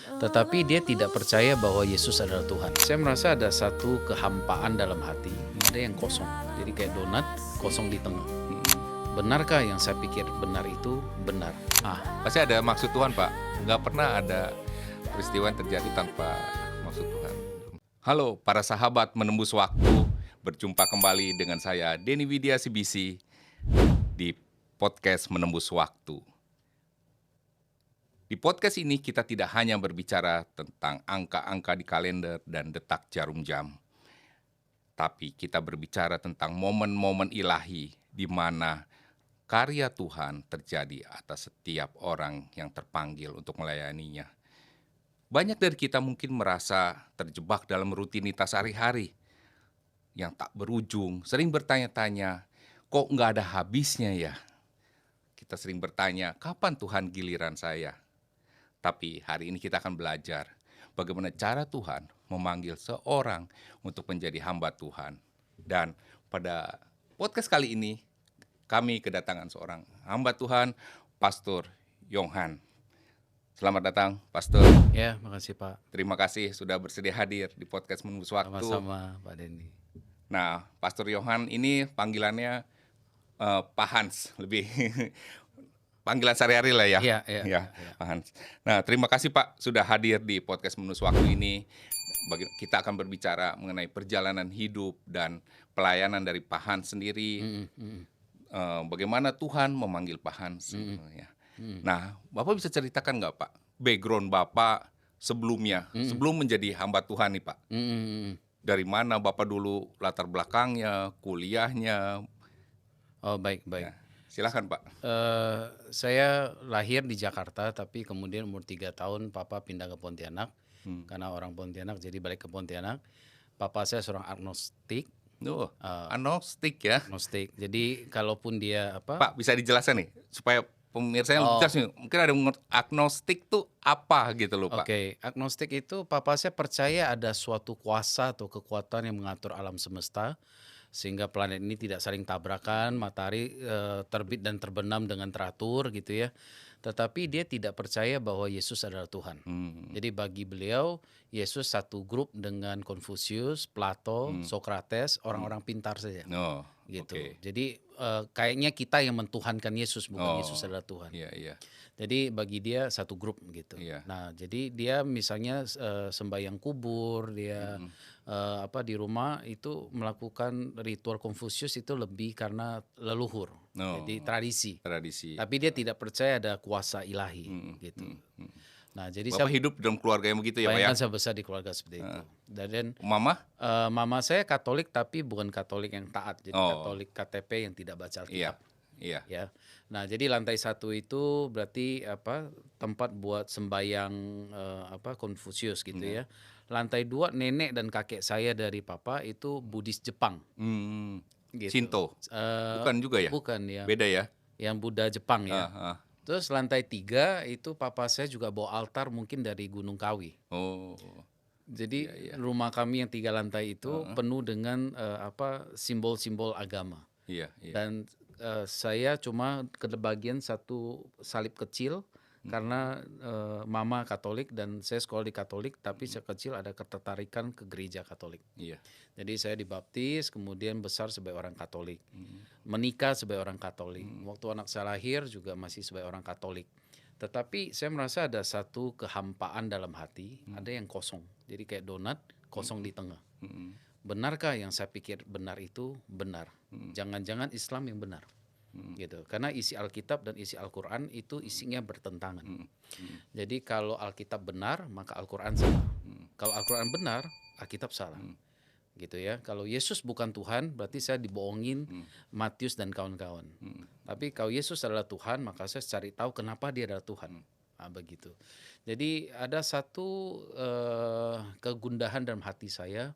tetapi dia tidak percaya bahwa Yesus adalah Tuhan. Saya merasa ada satu kehampaan dalam hati, ada yang kosong. Jadi kayak donat, kosong di tengah. Benarkah yang saya pikir benar itu benar? Pasti ada maksud Tuhan, Pak. Nggak pernah ada peristiwa yang terjadi tanpa maksud Tuhan. Halo para sahabat menembus waktu, berjumpa kembali dengan saya Denny Widya CBC di podcast Menembus Waktu. Di podcast ini kita tidak hanya berbicara tentang angka-angka di kalender dan detak jarum jam, tapi kita berbicara tentang momen-momen ilahi di mana karya Tuhan terjadi atas setiap orang yang terpanggil untuk melayaninya. Banyak dari kita mungkin merasa terjebak dalam rutinitas hari-hari yang tak berujung, sering bertanya-tanya, kok nggak ada habisnya ya? Kita sering bertanya, kapan Tuhan giliran saya? Tapi hari ini kita akan belajar bagaimana cara Tuhan memanggil seorang untuk menjadi hamba Tuhan. Dan pada podcast kali ini, kami kedatangan seorang hamba Tuhan, Pastor Yonghan. Selamat datang, Pastor. Ya, makasih Pak. Terima kasih sudah bersedia hadir di podcast Menembus Waktu. Sama-sama Pak Denny. Nah, Pastor Yonghan ini panggilannya Pak Hans, lebih panggilan sehari-hari lah ya. Iya. Pak Hans. Nah, terima kasih Pak sudah hadir di podcast Menembus Waktu ini. Kita akan berbicara mengenai perjalanan hidup dan pelayanan dari Pak Hans sendiri. Bagaimana Tuhan memanggil Pak Hans. Ya. Nah, Bapak bisa ceritakan nggak Pak, background Bapak sebelumnya, sebelum menjadi hamba Tuhan nih Pak? Dari mana Bapak dulu, latar belakangnya, kuliahnya? Oh baik. Ya, silakan Pak. Saya lahir di Jakarta, tapi kemudian umur 3 tahun Papa pindah ke Pontianak. Karena orang Pontianak, jadi balik ke Pontianak. Papa saya seorang agnostik. Agnostik ya. Agnostik. Jadi kalaupun dia Pak, bisa dijelaskan nih supaya pemirsa yang jelas nih, mungkin ada yang agnostik tuh apa gitu loh Pak. Oke, agnostik itu Papa saya percaya ada suatu kuasa atau kekuatan yang mengatur alam semesta sehingga planet ini tidak saling tabrakan, matahari terbit dan terbenam dengan teratur gitu ya. Tetapi dia tidak percaya bahwa Yesus adalah Tuhan. Jadi bagi beliau Yesus satu grup dengan Konfusius, Plato, Sokrates, orang-orang pintar saja. Gitu. Okay. Jadi kayaknya kita yang mentuhankan Yesus, bukan Yesus adalah Tuhan. Iya. Jadi bagi dia satu grup gitu. Iya. Nah, jadi dia misalnya sembahyang kubur, dia di rumah itu melakukan ritual Konfusius itu lebih karena leluhur. Jadi tradisi. Tapi dia tidak percaya ada kuasa ilahi gitu. Nah, jadi Bapak hidup dalam keluarga yang begitu ya Pak ya? Bayangkan saya besar di keluarga seperti itu. Dan Mama? Mama saya Katolik tapi bukan Katolik yang taat, jadi Katolik KTP yang tidak baca Alkitab. Iya. Ya. Nah, jadi lantai 1 itu berarti tempat buat sembahyang Konfusius gitu ya. Lantai 2 nenek dan kakek saya dari Papa itu Buddhis Jepang. Gitu. Shinto. Bukan juga ya? Bukan ya. Beda ya? Yang Buddha Jepang ya. Terus lantai 3 itu Papa saya juga bawa altar mungkin dari Gunung Kawi. Jadi rumah kami yang 3 lantai itu penuh dengan simbol-simbol agama. Iya. Dan saya cuma kebagian satu salib kecil karena mama Katolik dan saya sekolah di Katolik, tapi sekecil ada ketertarikan ke gereja Katolik. Iya. Jadi saya dibaptis, kemudian besar sebagai orang Katolik, menikah sebagai orang Katolik. Waktu anak saya lahir juga masih sebagai orang Katolik. Tetapi saya merasa ada satu kehampaan dalam hati, ada yang kosong. Jadi kayak donat, kosong di tengah. Benarkah yang saya pikir benar itu benar? Jangan-jangan Islam yang benar. Gitu. Karena isi Alkitab dan isi Al-Quran itu isinya bertentangan. Jadi kalau Alkitab benar, maka Al-Quran salah. Kalau Al-Quran benar, Alkitab salah. Gitu ya. Kalau Yesus bukan Tuhan, berarti saya dibohongin Matius dan kawan-kawan. Tapi kalau Yesus adalah Tuhan, maka saya cari tahu kenapa dia adalah Tuhan. Begitu. Jadi ada satu kegundahan dalam hati saya.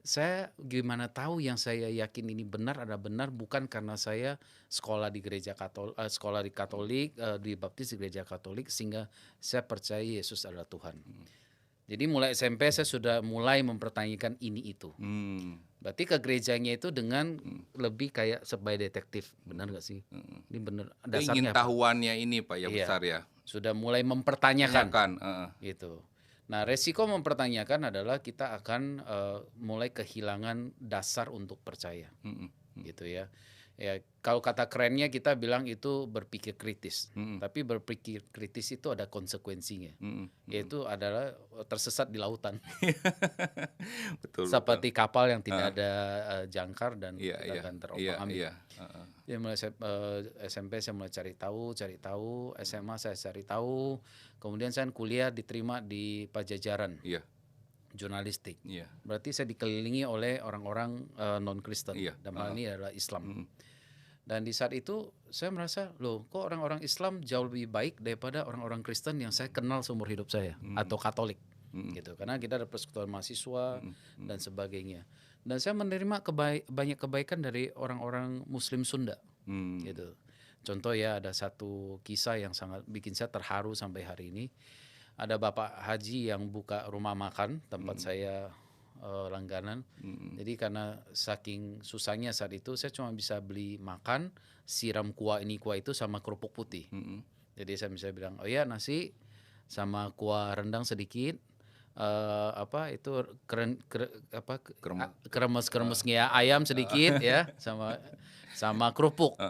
Saya gimana tahu yang saya yakin ini benar adalah benar bukan karena saya sekolah di gereja Katolik, sekolah di Katolik, dibaptis di gereja Katolik sehingga saya percaya Yesus adalah Tuhan. Jadi mulai SMP saya sudah mulai mempertanyakan ini itu. Berarti ke gerejanya itu dengan lebih kayak sebagai detektif, benar nggak sih? Ini benar. Dasarnya Ingin tahuannya ini Pak ya besar ya, sudah mulai mempertanyakan Tanyakan, gitu. Nah, resiko mempertanyakan adalah kita akan mulai kehilangan dasar untuk percaya, gitu ya. Ya, kalau kata kerennya kita bilang itu berpikir kritis. Tapi berpikir kritis itu ada konsekuensinya, yaitu adalah tersesat di lautan. betul. Seperti kapal yang tidak ada jangkar dan Iya, kita iya, akan iya, terombang-ambing. iya. Jadi mulai SMP saya mulai cari tahu, SMA saya cari tahu, kemudian saya kuliah diterima di Pajajaran, Iya, jurnalistik. iya, Berarti saya dikelilingi oleh orang-orang non-Kristen, iya. dan hal ini adalah Islam. Dan di saat itu saya merasa, loh kok orang-orang Islam jauh lebih baik daripada orang-orang Kristen yang saya kenal seumur hidup saya, atau Katolik, gitu. Karena kita ada persekutuan mahasiswa dan sebagainya. Dan saya menerima banyak kebaikan dari orang-orang Muslim Sunda, gitu. Contoh ya, ada satu kisah yang sangat bikin saya terharu sampai hari ini. Ada Bapak Haji yang buka rumah makan tempat saya langganan. Jadi karena saking susahnya saat itu, saya cuma bisa beli makan, siram kuah itu sama kerupuk putih. Jadi saya bisa bilang, oh ya nasi sama kuah rendang sedikit, kremes-kremesnya ayam sedikit ya, sama kerupuk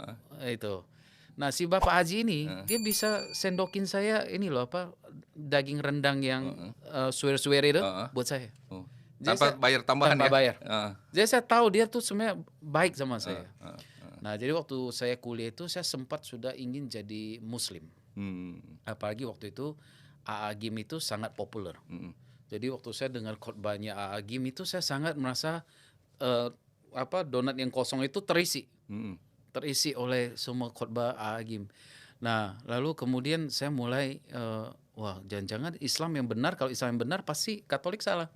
itu. Nah, si Bapak Haji ini dia bisa sendokin saya ini loh daging rendang yang suwer-suwer itu buat saya. Tanpa bayar tambahan tanpa ya? bayar. Jadi saya tahu dia tuh sebenarnya baik sama saya. Nah, jadi waktu saya kuliah itu saya sempat sudah ingin jadi Muslim. Apalagi waktu itu AA Gim itu sangat populer. Jadi waktu saya dengar khotbahnya AA Gim itu saya sangat merasa donat yang kosong itu terisi. Terisi oleh semua khotbah AA Gim. Nah, lalu kemudian saya mulai wah, jangan-jangan Islam yang benar, kalau Islam yang benar pasti Katolik salah.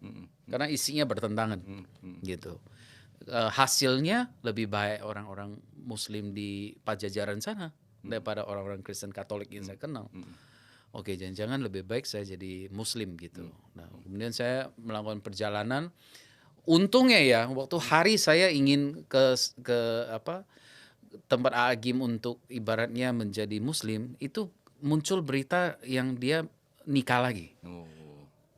Karena isinya bertentangan. Gitu. Hasilnya lebih baik orang-orang Muslim di Pajajaran sana daripada orang-orang Kristen Katolik yang saya kenal. Oke, jangan-jangan lebih baik saya jadi Muslim gitu. Nah, kemudian saya melakukan perjalanan. Untungnya ya, waktu hari saya ingin ke tempat AA Gim untuk ibaratnya menjadi Muslim, itu muncul berita yang dia nikah lagi.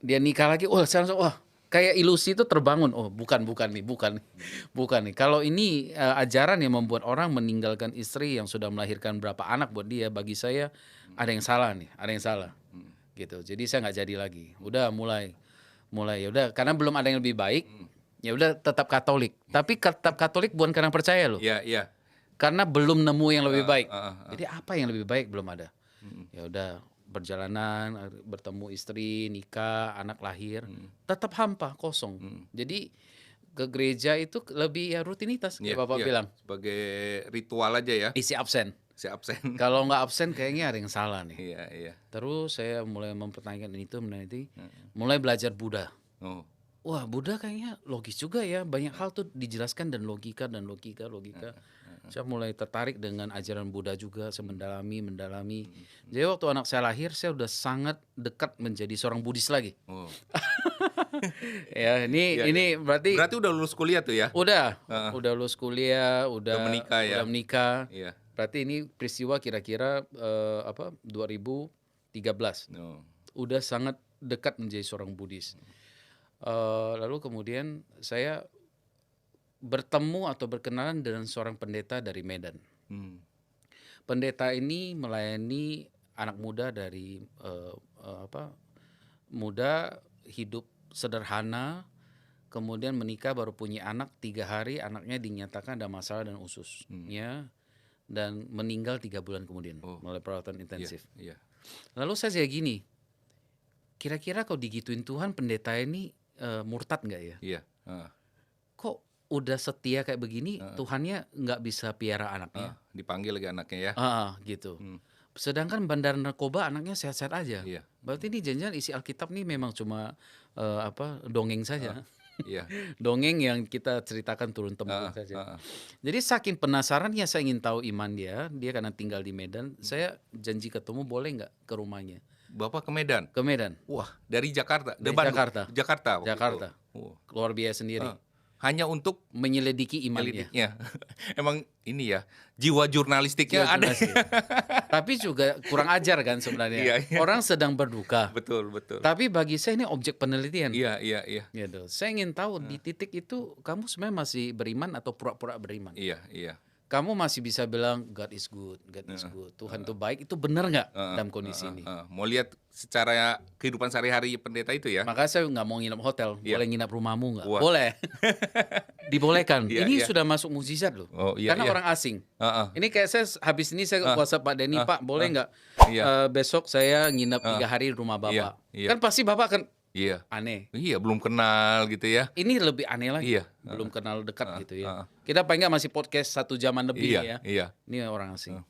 Dia nikah lagi, saya langsung, kayak ilusi itu terbangun. Bukan nih. Kalau ini ajaran yang membuat orang meninggalkan istri yang sudah melahirkan berapa anak buat dia, bagi saya ada yang salah nih, gitu. Jadi saya nggak jadi lagi. Udah mulai ya udah, karena belum ada yang lebih baik, ya udah tetap Katolik. Tapi tetap Katolik bukan karena percaya loh. Iya. Karena belum nemu yang lebih baik. Jadi apa yang lebih baik belum ada. Ya udah, perjalanan, bertemu istri, nikah, anak lahir, tetap hampa, kosong. Jadi ke gereja itu lebih ya rutinitas, kayak Bapak bilang. Sebagai ritual aja ya. Isi absen. Kalau nggak absen kayaknya ada yang salah nih. Iya. Terus saya mulai mempertanyakan itu, mulai belajar Buddha. Wah, Buddha kayaknya logis juga ya. Banyak hal tuh dijelaskan dan logika. Saya mulai tertarik dengan ajaran Buddha juga, saya mendalami. Jadi waktu anak saya lahir, saya udah sangat dekat menjadi seorang Buddhis lagi. Ya, ini berarti udah lulus kuliah tuh ya? Udah lulus kuliah, udah menikah ya? Udah menikah. Iya. Berarti ini peristiwa kira-kira 2013. Udah sangat dekat menjadi seorang Buddhis. Lalu kemudian saya bertemu atau berkenalan dengan seorang pendeta dari Medan. Pendeta ini melayani anak muda dari muda, hidup sederhana, kemudian menikah, baru punya anak 3 hari, anaknya dinyatakan ada masalah dan ususnya, dan meninggal 3 bulan kemudian melalui perawatan intensif. Lalu saya gini, kira-kira kalau digituin Tuhan, pendeta ini murtad nggak ya? Iya. Kok udah setia kayak begini, Tuhannya nggak bisa piara anaknya? Dipanggil lagi anaknya ya? Gitu. Sedangkan bandar narkoba anaknya sehat-sehat aja. Iya. Berarti ini jangan isi Alkitab nih memang cuma dongeng saja. Iya. Dongeng yang kita ceritakan turun-temurun saja. Jadi saking penasarannya saya ingin tahu iman dia karena tinggal di Medan, saya janji ketemu, boleh nggak ke rumahnya. Bapak ke Medan? Ke Medan. Wah, dari Jakarta? Dari Bandung? Jakarta. Jakarta. Luar biaya sendiri. Hanya untuk menyelidiki imannya. menyelidiknya. Emang ini ya, jiwa jurnalistiknya Jiwa ada. jurnalistik. Tapi juga kurang ajar kan sebenarnya. Iya, iya. Orang sedang berduka. Betul, betul. Tapi bagi saya ini objek penelitian. Iya, iya, iya. Gitu. Saya ingin tahu di titik itu kamu sebenarnya masih beriman atau pura-pura beriman. Iya, iya. Kamu masih bisa bilang God is good, God is good, Tuhan itu baik, itu benar nggak dalam kondisi ini? Mau lihat secara kehidupan sehari-hari pendeta itu ya? Makanya saya nggak mau nginap hotel, Iya. boleh nginap rumahmu nggak? Wah. Boleh, dibolehkan. Iya, Ini iya. sudah masuk mukjizat loh, Oh, iya, karena iya. orang asing. Heeh. Ini kayak saya habis ini saya WhatsApp Pak Denny, Pak boleh nggak Iya. besok saya nginap 3 hari di rumah Bapak? Iya. Kan pasti Bapak kan Iya. aneh. Iya, belum kenal gitu ya. Ini lebih aneh lagi, Iya. belum kenal dekat gitu ya. heeh. Kita paling nggak masih podcast 1 jaman lebih Iya, ya. iya. Ini orang asing.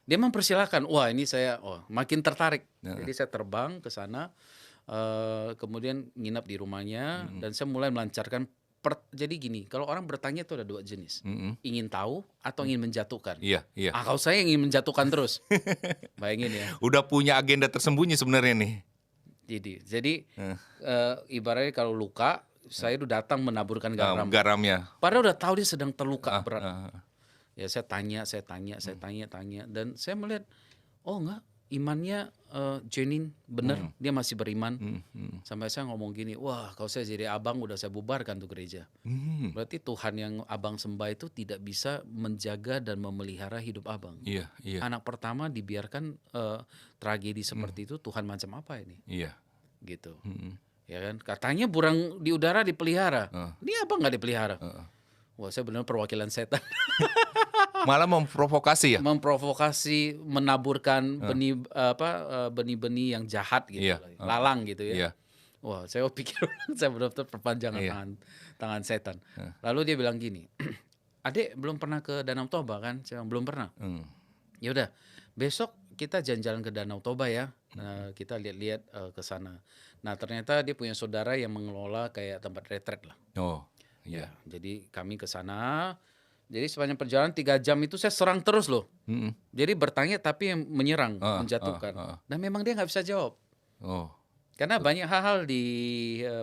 Dia mempersilahkan. Wah ini saya makin tertarik. Jadi saya terbang ke sana, kemudian nginap di rumahnya dan saya mulai melancarkan. Jadi gini, kalau orang bertanya itu ada 2 jenis, ingin tahu atau ingin menjatuhkan. Iya, iya. Kalau saya ingin menjatuhkan terus, bayangin ya. Udah punya agenda tersembunyi sebenarnya nih. Jadi ibaratnya kalau luka, saya udah datang menaburkan garam. Garamnya. Padahal udah tahu dia sedang terluka berat. Ya saya tanya, dan saya melihat, oh enggak, imannya genuine, benar, dia masih beriman. Sampai saya ngomong gini, wah kalau saya jadi abang udah saya bubarkan tuh gereja. Berarti Tuhan yang abang sembah itu tidak bisa menjaga dan memelihara hidup abang. Iya, iya. Anak pertama dibiarkan tragedi seperti itu, Tuhan macam apa ini? Iya. Gitu. Ya kan? Katanya burang di udara dipelihara. Ini apa nggak dipelihara? Wah, saya benar perwakilan setan. Malah memprovokasi ya? Memprovokasi, menaburkan benih-benih yang jahat gitu, Iya. lalang gitu ya. Iya. Wah, saya pikir saya benar-benar perpanjangan tangan setan. Lalu dia bilang gini, "Adek belum pernah ke Danau Toba kan?" Saya bilang, "Belum pernah." Ya udah, besok kita jalan-jalan ke Danau Toba ya. Kita lihat-lihat ke sana. Nah, ternyata dia punya saudara yang mengelola kayak tempat retret lah. Oh, iya. Jadi kami ke sana. Jadi sepanjang perjalanan 3 jam itu saya serang terus loh. Jadi bertanya tapi yang menyerang, menjatuhkan. Dan memang dia nggak bisa jawab. Oh. Karena banyak hal-hal di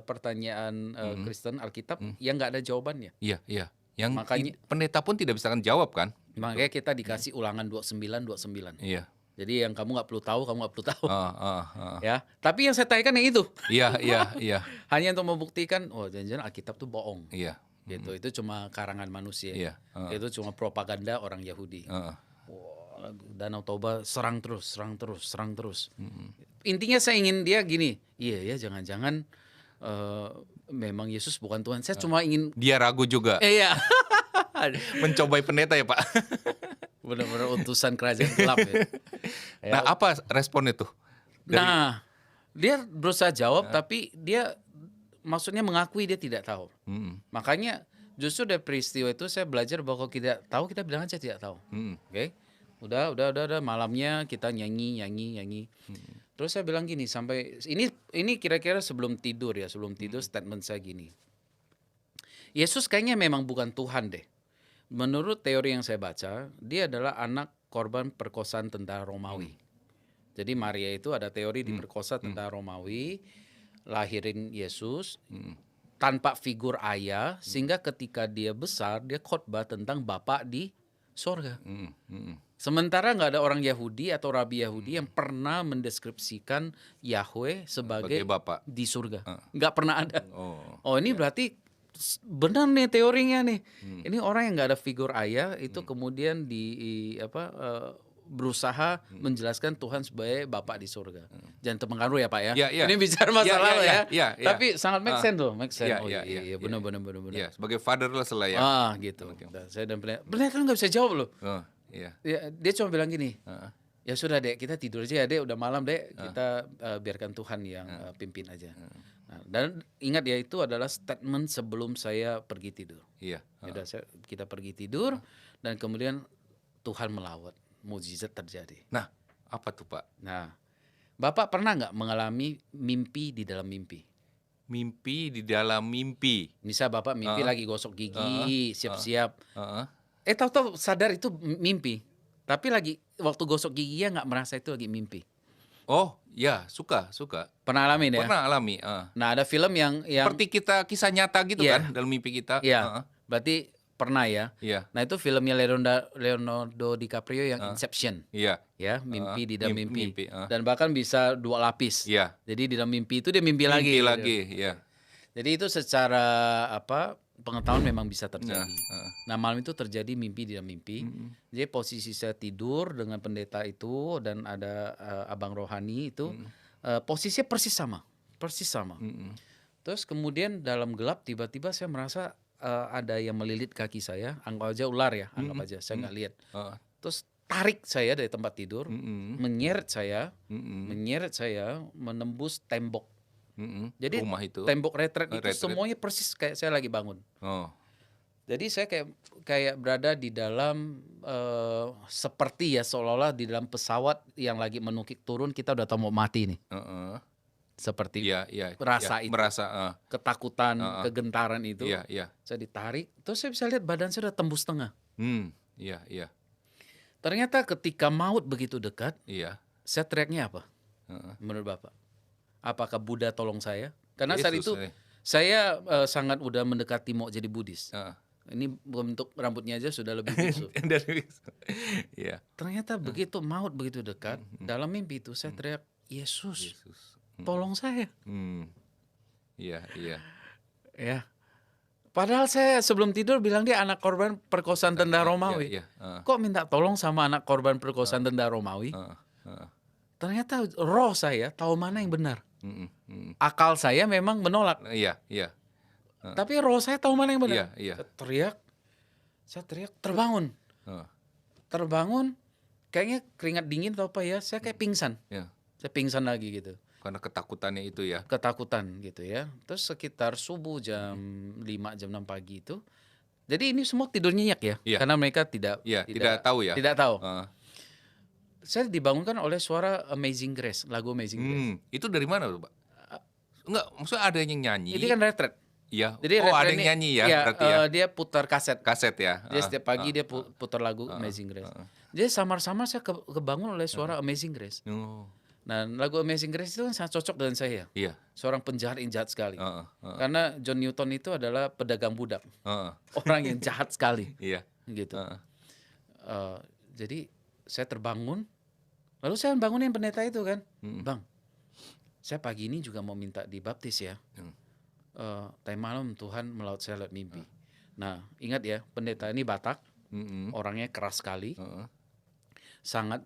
pertanyaan Kristen Alkitab yang nggak ada jawabannya. Iya, iya. Yang Makanya- pendeta pun tidak bisa jawab kan? Makanya kita dikasih Ulangan 29. Iya. Jadi yang kamu nggak perlu tahu, kamu nggak perlu tahu. Ah. Ya. Tapi yang saya tanyakan yang itu. Iya, iya, iya. Hanya untuk membuktikan, oh jangan-jangan Alkitab tuh bohong. Iya. Gitu. Itu cuma karangan manusia. Iya. Itu cuma propaganda orang Yahudi. Wah, Danau Toba serang terus. Intinya saya ingin dia gini, iya ya jangan-jangan memang Yesus bukan Tuhan. Saya cuma ingin, Dia ragu juga. iya, Mencobai pendeta ya, Pak. benar-benar utusan kerajaan gelap ya. Nah, apa respon itu? Nah, dia berusaha jawab tapi dia maksudnya mengakui dia tidak tahu. Makanya justru dari peristiwa itu saya belajar bahwa kalau tidak tahu kita bilang aja tidak tahu. Oke. Udah malamnya kita nyanyi. Terus saya bilang gini, sampai ini kira-kira sebelum tidur statement saya gini. Yesus kayaknya memang bukan Tuhan deh. Menurut teori yang saya baca, dia adalah anak korban perkosaan tentara Romawi. Jadi Maria itu ada teori diperkosa tentara Romawi, lahirin Yesus tanpa figur ayah, sehingga ketika dia besar dia khotbah tentang Bapa di sorga. Sementara nggak ada orang Yahudi atau rabi Yahudi yang pernah mendeskripsikan Yahweh sebagai Bapa di surga. Nggak pernah ada. Oh, Ini berarti benar nih teorinya nih. Ini orang yang nggak ada figur ayah itu kemudian berusaha menjelaskan Tuhan sebagai Bapa di surga. Jangan terpengaruh ya Pak ya. Iya, iya. Ini bicara masalah Iya. Tapi sangat make sense loh, make sense. Iya, Benar. Iya, sebagai fatherless lah ya. Gitu. Nah, saya dan pendeta nggak bisa jawab loh. Iya. Ya, dia cuma bilang gini. Ya sudah Dek, kita tidur aja ya Dek, udah malam Dek, kita biarkan Tuhan yang pimpin aja. Nah, dan ingat ya itu adalah statement sebelum saya pergi tidur. Iya. Kita pergi tidur dan kemudian Tuhan melawat, mukjizat terjadi. Nah, apa tuh Pak? Nah, Bapak pernah nggak mengalami mimpi di dalam mimpi? Mimpi di dalam mimpi. Misal Bapak mimpi lagi gosok gigi, siap-siap. Tahu-tahu sadar itu mimpi. Tapi lagi waktu gosok giginya nggak merasa itu lagi mimpi. Oh, ya, suka. Pernah alamin ya? Pernah alami, Nah, ada film yang seperti kita kisah nyata gitu Iya. kan dalam mimpi kita, iya, berarti pernah ya. iya, Nah, itu filmnya Leonardo DiCaprio yang Inception. iya, Ya, mimpi di dalam mimpi. mimpi, Dan bahkan bisa 2 lapis. iya, Jadi di dalam mimpi itu dia mimpi lagi mimpi gitu. lagi, iya, Jadi itu secara pengetahuan memang bisa nah, terjadi. Nah, malam itu terjadi mimpi di dalam mimpi. Jadi posisi saya tidur dengan pendeta itu dan ada abang rohani itu posisinya persis sama. Terus kemudian dalam gelap tiba-tiba saya merasa ada yang melilit kaki saya, anggap aja ular ya, anggap aja saya nggak lihat. Terus tarik saya dari tempat tidur, menyeret saya menembus tembok. Jadi rumah itu. tembok retret itu Retret. semuanya persis kayak saya lagi bangun. Oh, Jadi saya kayak berada di dalam seperti ya seolah-olah di dalam pesawat yang lagi menukik turun, kita udah tahu mau mati nih. Seperti iya, rasa iya, itu, merasa, ketakutan, kegentaran itu. iya, Saya ditarik, terus saya bisa lihat badan saya udah tembus tengah. iya, Ternyata ketika maut begitu dekat, iya, saya teriaknya apa? Menurut Bapak? Apakah Buddha tolong saya? Karena saat Yesus, itu saya sangat udah mendekati mau jadi Buddhis. Ini bentuk rambutnya aja sudah lebih bisu. Iya, Ternyata begitu maut begitu dekat, dalam mimpi itu saya teriak, Yesus, tolong saya. Iya, Ya. Padahal saya sebelum tidur bilang dia anak korban perkosaan tentara Romawi. iya, Kok minta tolong sama anak korban perkosaan tentara Romawi? Ternyata roh saya tahu mana yang benar. Akal saya memang menolak. iya, Tapi roh saya tahu mana yang benar. iya, Saya teriak, terbangun. Terbangun, kayaknya keringat dingin atau apa ya, saya kayak pingsan. iya. Saya pingsan lagi gitu. Karena ketakutannya itu ya. Ketakutan gitu ya. Terus sekitar subuh jam 5, jam 6 pagi itu. Jadi ini semua tidur nyenyak ya. Iya. Karena mereka tidak tahu ya. Tidak tahu. Saya dibangunkan oleh suara Amazing Grace, lagu Amazing Grace. Itu dari mana tuh, Pak? Enggak, maksudnya ada yang nyanyi. Ini kan retret. Iya. Jadi ada retret yang ini, nyanyi ya, iya, berarti ya. dia putar kaset. Kaset ya. Dia setiap pagi dia putar lagu Amazing Grace. Jadi samar-samar saya kebangun oleh suara Amazing Grace. Nah, lagu Amazing Grace itu kan sangat cocok dengan saya. Iya. Seorang penjahat yang jahat sekali. Karena John Newton itu adalah pedagang budak. Orang yang jahat sekali. Iya. Gitu. Jadi saya terbangun. Lalu saya bangunin pendeta itu kan. Bang, saya pagi ini juga mau minta dibaptis ya. Tadi malam Tuhan melaut saya lewat mimpi. Nah, ingat ya, pendeta ini Batak. Orangnya keras sekali. Sangat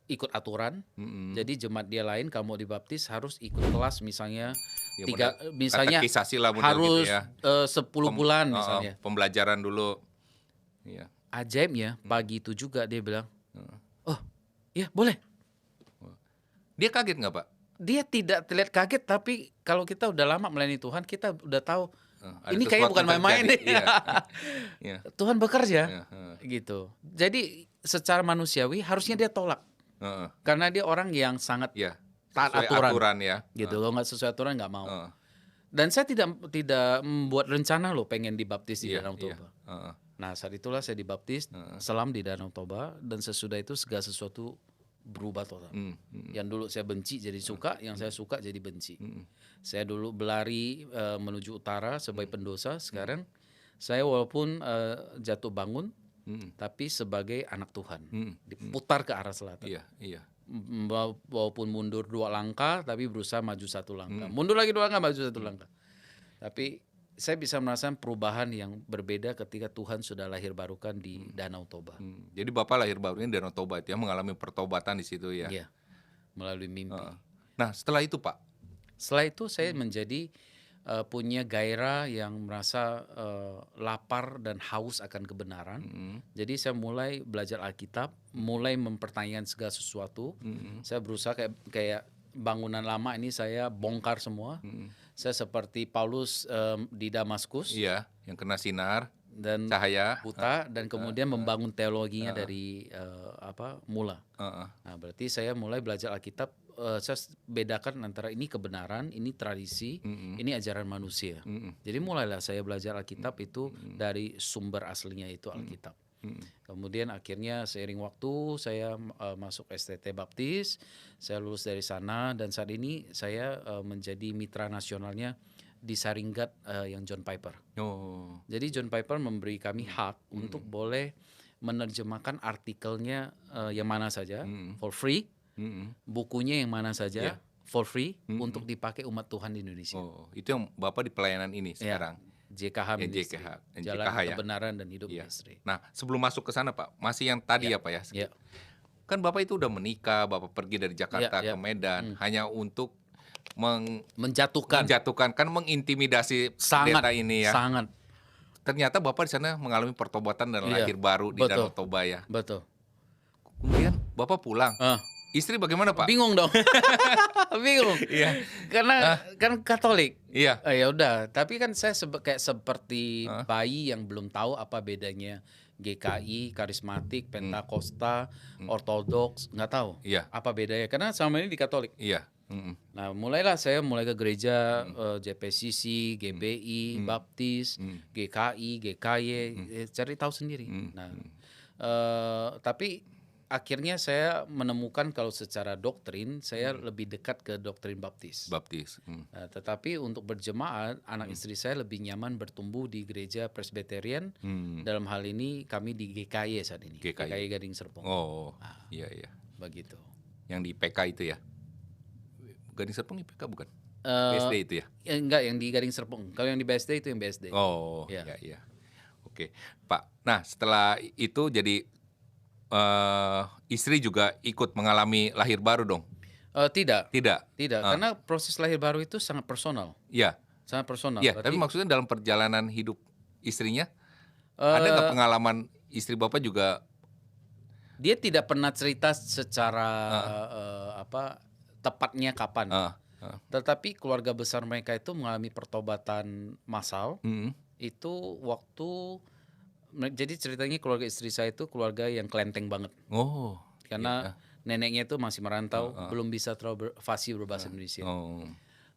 ikut aturan. Jadi jemaat dia lain kalau mau dibaptis harus ikut kelas misalnya Ya, misalnya katekisasi lah model harus gitu ya. 10 bulan misalnya. Pembelajaran dulu. Iya. Ajaibnya pagi itu juga dia bilang, "Oh, iya boleh." Dia kaget nggak, Pak? Dia tidak terlihat kaget, tapi kalau kita udah lama melayani Tuhan, kita udah tahu Ada ini kayaknya sesuatu bukan main-main nih. terjadi. Iya. Tuhan bekerja, Iya. gitu. Jadi secara manusiawi harusnya dia tolak, karena dia orang yang sangat Iya. taat Sesuai aturan, ya. gitu. Kalau nggak sesuai aturan nggak mau. Dan saya tidak membuat rencana loh pengen dibaptis di Danau Toba. Nah saat itulah saya dibaptis, selam di Danau Toba, dan sesudah itu segala sesuatu berubah total. Yang dulu saya benci jadi suka, yang saya suka jadi benci. Saya dulu berlari menuju utara sebagai pendosa, sekarang saya walaupun jatuh bangun, tapi sebagai anak Tuhan, diputar ke arah selatan. Iya. Walaupun mundur 2 langkah, tapi berusaha maju 1 langkah. Mundur lagi 2 langkah, maju 1 langkah. Tapi saya bisa merasakan perubahan yang berbeda ketika Tuhan sudah lahir barukan di Danau Toba. Jadi Bapak lahir barunya di Danau Toba itu ya, mengalami pertobatan di situ ya. Iya, melalui mimpi. Nah, setelah itu, Pak? Setelah itu saya menjadi punya gairah yang merasa lapar dan haus akan kebenaran. Jadi saya mulai belajar Alkitab, mulai mempertanyakan segala sesuatu. Saya berusaha kayak bangunan lama ini saya bongkar semua. Saya seperti Paulus di Damaskus. Iya, yang kena sinar dan cahaya buta, dan kemudian membangun teologinya dari mula. Nah, berarti saya mulai belajar Alkitab. Saya bedakan antara ini kebenaran, ini tradisi, ini ajaran manusia. Jadi mulailah saya belajar Alkitab itu dari sumber aslinya itu Alkitab. Kemudian akhirnya seiring waktu saya masuk STT Baptis, saya lulus dari sana dan saat ini saya menjadi mitra nasionalnya di Saringgat yang John Piper. Oh. Jadi John Piper memberi kami hak untuk boleh menerjemahkan artikelnya yang mana saja for free, bukunya yang mana saja for free untuk dipakai umat Tuhan di Indonesia. Oh, itu yang Bapak di pelayanan ini sekarang. JKH Ministry, Jalan JKH ya. Kebenaran dan Hidup Ministry. Nah, sebelum masuk ke sana Pak, masih yang tadi ya Pak ya. Ya. Kan Bapak itu udah menikah, Bapak pergi dari Jakarta ke Medan hanya untuk menjatuhkan, kan mengintimidasi pendeta ini ya. Sangat. Ternyata Bapak di sana mengalami pertobatan dan lahir baru di Danau Toba ya. Betul. Kemudian Bapak pulang. Istri bagaimana Pak? Bingung dong. Bingung. Iya. Karena kan Katolik. Iya. Ya udah, tapi kan saya kayak seperti bayi yang belum tahu apa bedanya GKI, karismatik, Pentakosta, Ortodoks, nggak tahu apa bedanya. Karena selama ini di Katolik. Iya. Nah, mulailah saya mulai ke gereja JPCC, GBI, Baptis, GKI, GKY, cari tahu sendiri. Nah, tapi akhirnya saya menemukan kalau secara doktrin saya lebih dekat ke doktrin Baptis. Nah, tetapi untuk berjemaat, anak istri saya lebih nyaman bertumbuh di gereja Presbyterian. Dalam hal ini kami di GKY saat ini. GKY Gading Serpong. Oh, iya. Begitu. Yang di PK itu ya? Gading Serpong IPK bukan? BSD itu ya? Enggak, yang di Gading Serpong. Kalau yang di BSD itu yang BSD. Oh, iya. Oke, Pak. Nah, setelah itu jadi istri juga ikut mengalami lahir baru dong? Tidak. Tidak. Karena proses lahir baru itu sangat personal. Iya. Sangat personal. Iya, tapi maksudnya dalam perjalanan hidup istrinya, ada nggak pengalaman istri Bapak juga? Dia tidak pernah cerita secara tepatnya kapan. Tetapi keluarga besar mereka itu mengalami pertobatan massal. Itu waktu, jadi ceritanya keluarga istri saya itu keluarga yang kelenteng banget. Oh. Karena neneknya itu masih merantau, belum bisa terlalu fasih berbahasa Indonesia.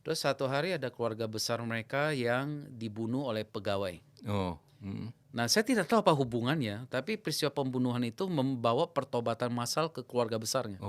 Terus satu hari ada keluarga besar mereka yang dibunuh oleh pegawai. Nah, saya tidak tahu apa hubungannya, tapi peristiwa pembunuhan itu membawa pertobatan massal ke keluarga besarnya.